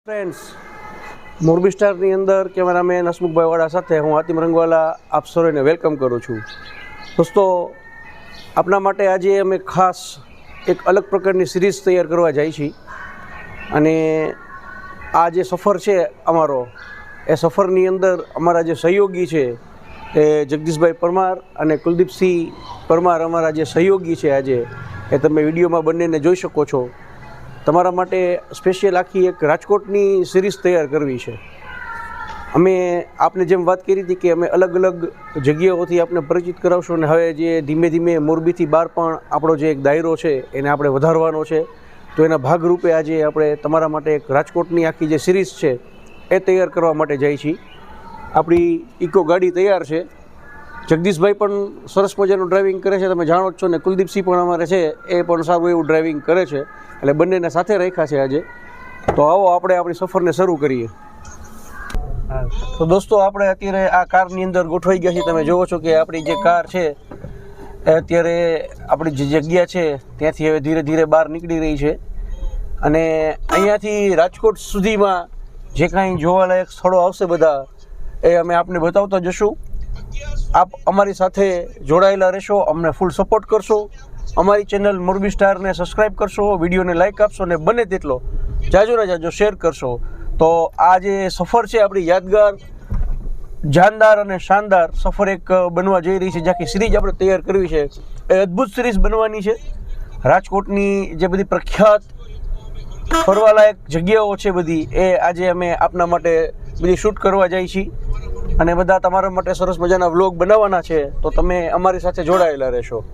Friends, Morbi સ્ટારની અંદર cameraman Hasmukhbhai વાળા સાથે હું આતિમ રંગવાલા આપ સૌને વેલકમ કરું છું. દોસ્તો, આપના માટે આજે અમે ખાસ એક અલગ પ્રકારની સિરીઝ તૈયાર કરવા જાય છીએ અને આ જે સફર છે અમારો, એ સફરની અંદર અમારા જે સહયોગી છે એ જગદીશભાઈ પરમાર અને કુલદીપસિંહ પરમાર અમારા જે સહયોગી છે આજે, એ તમે વિડીયોમાં બંનેને જોઈ શકો છો. તમારા માટે સ્પેશિયલ આખી એક રાજકોટની સિરીઝ તૈયાર કરવી છે. અમે આપને જેમ વાત કરી હતી કે અમે અલગ અલગ જગ્યાઓથી આપને પરિચિત કરાવશું અને હવે જે ધીમે ધીમે મોરબીથી બહાર પણ આપણો જે એક દાયરો છે એને આપણે વધારવાનો છે. તો એના ભાગરૂપે આજે આપણે તમારા માટે એક રાજકોટની આખી જે સિરીઝ છે એ તૈયાર કરવા માટે જઈએ છીએ. આપણી ઇકો ગાડી તૈયાર છે. જગદીશભાઈ પણ સરસ મજાનું ડ્રાઇવિંગ કરે છે, તમે જાણો જ છો, ને કુલદીપસિંહ પણ અમારે છે એ પણ સારું એવું ડ્રાઇવિંગ કરે છે. એટલે બંનેને સાથે રાખ્યા છે આજે. તો આવો આપણે આપણી સફરને શરૂ કરીએ. તો દોસ્તો, આપણે અત્યારે આ કારની અંદર ગોઠવાઈ ગયા છીએ. તમે જુઓ છો કે આપણી જે કાર છે એ અત્યારે આપણી જે જગ્યા છે ત્યાંથી હવે ધીરે ધીરે બહાર નીકળી રહી છે અને અહીંયાથી રાજકોટ સુધીમાં જે કાંઈ જોવાલાયક સ્થળો આવશે બધા એ અમે આપને બતાવતા જશું. આપ અમારી સાથે જોડાયેલા રહેશો, અમને ફૂલ સપોર્ટ કરશો, અમારી ચેનલ મોરબી સ્ટારને સબસ્ક્રાઈબ કરશો, વિડીયોને લાઇક આપશો અને બને તેટલો જાજો ને જાજો શેર કરશો. તો આ જે સફર છે આપણી યાદગાર, જાનદાર અને શાનદાર સફર એક બનવા જઈ રહી છે. જે આખી સિરીઝ આપણે તૈયાર કરવી છે એ અદ્ભુત સિરીઝ બનવાની છે. રાજકોટની જે બધી પ્રખ્યાત ફરવાલાયક જગ્યાઓ છે બધી, એ આજે અમે આપના માટે બધી શૂટ કરવા જઈએ છીએ અને બધા તમારા માટે સરસ મજાના વ્લોગ બનાવવાના છે. તો તમે અમારી સાથે જોડાયેલા રહેશો.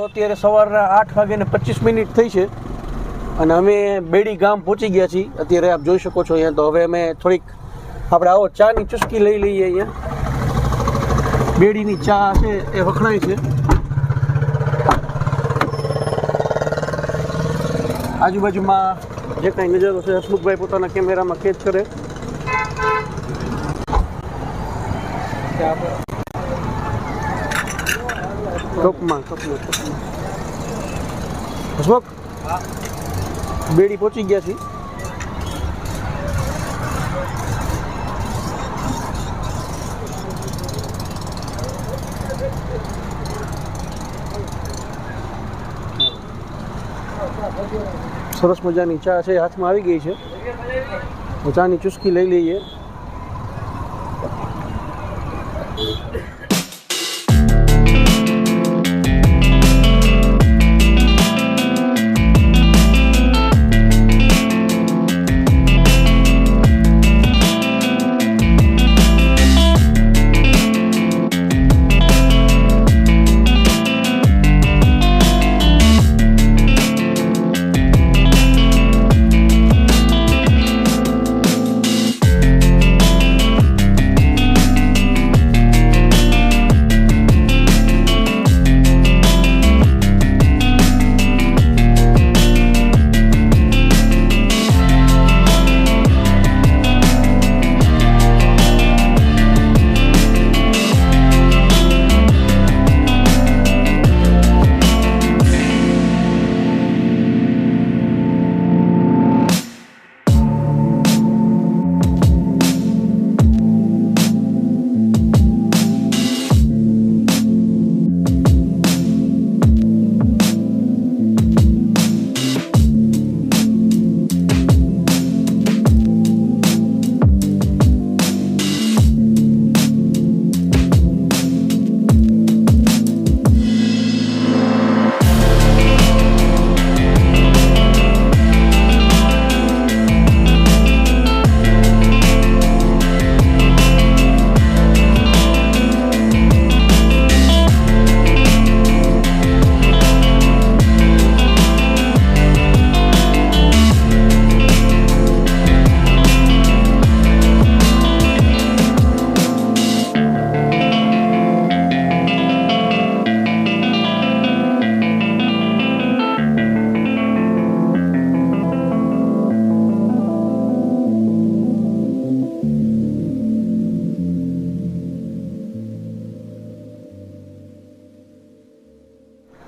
અત્યારે સવારના 8:25 થઈ છે અને અમે બેડી ગામ પહોંચી ગયા છીએ અત્યારે, આપ જોઈ શકો છો અહીંયા. તો હવે અમે થોડીક આપણે આવો ચાની ચુસ્કી લઈ લઈએ. અહીંયા બેડીની ચા છે એ વખણાય છે. આજુબાજુમાં જે કાંઈ નજારો છે હસમુખભાઈ પોતાના કેમેરામાં કેદ કરે. કપમાં હસમુખ બેડી પહોંચી ગયા છીએ. સરસ મજાની ચા છે, હાથમાં આવી ગઈ છે. ચાની ચુસ્કી લઈ લઈએ.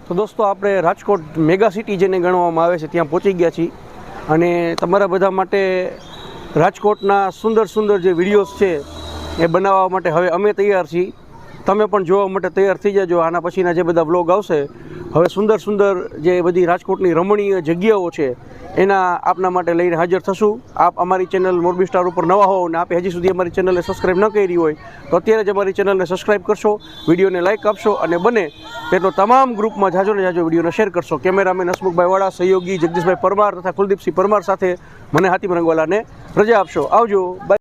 તો દોસ્તો આપણે રાજકોટ મેગા સિટી જેને ગણવામાં આવે છે ત્યાં પહોંચી ગયા છીએ. અને તમારા બધા માટે રાજકોટના સુંદર સુંદર જે વિડીયોઝ છે એ બનાવવા માટે હવે અમે તૈયાર છીએ. તમે પણ જોવા માટે તૈયાર થઈ જજો. આના પછીના જે બધા વ્લોગ આવશે હવે સુંદર સુંદર જે બધી રાજકોટની રમણીય જગ્યાઓ છે એના આપના માટે લઈને હાજર થશું. આપ અમારી ચેનલ મોરબી સ્ટાર ઉપર નવા હો અને આપે હજી સુધી અમારી ચેનલને સબસ્ક્રાઈબ ન કરી હોય તો અત્યારે જ અમારી ચેનલને સબસ્ક્રાઈબ કરશો, વિડીયોને લાઇક આપશો અને બને તેટલો તમામ ગ્રુપમાં જાજો ને જાજો વિડીયોને શેર કરશો. કેમેરામેન હસમુખભાઈ વાળા, સહયોગી જગદીશભાઈ પરમાર તથા કુલદીપસિંહ પરમાર સાથે મને હાતિમ રંગવાલાને રજા આપશો. આવજો. બાય.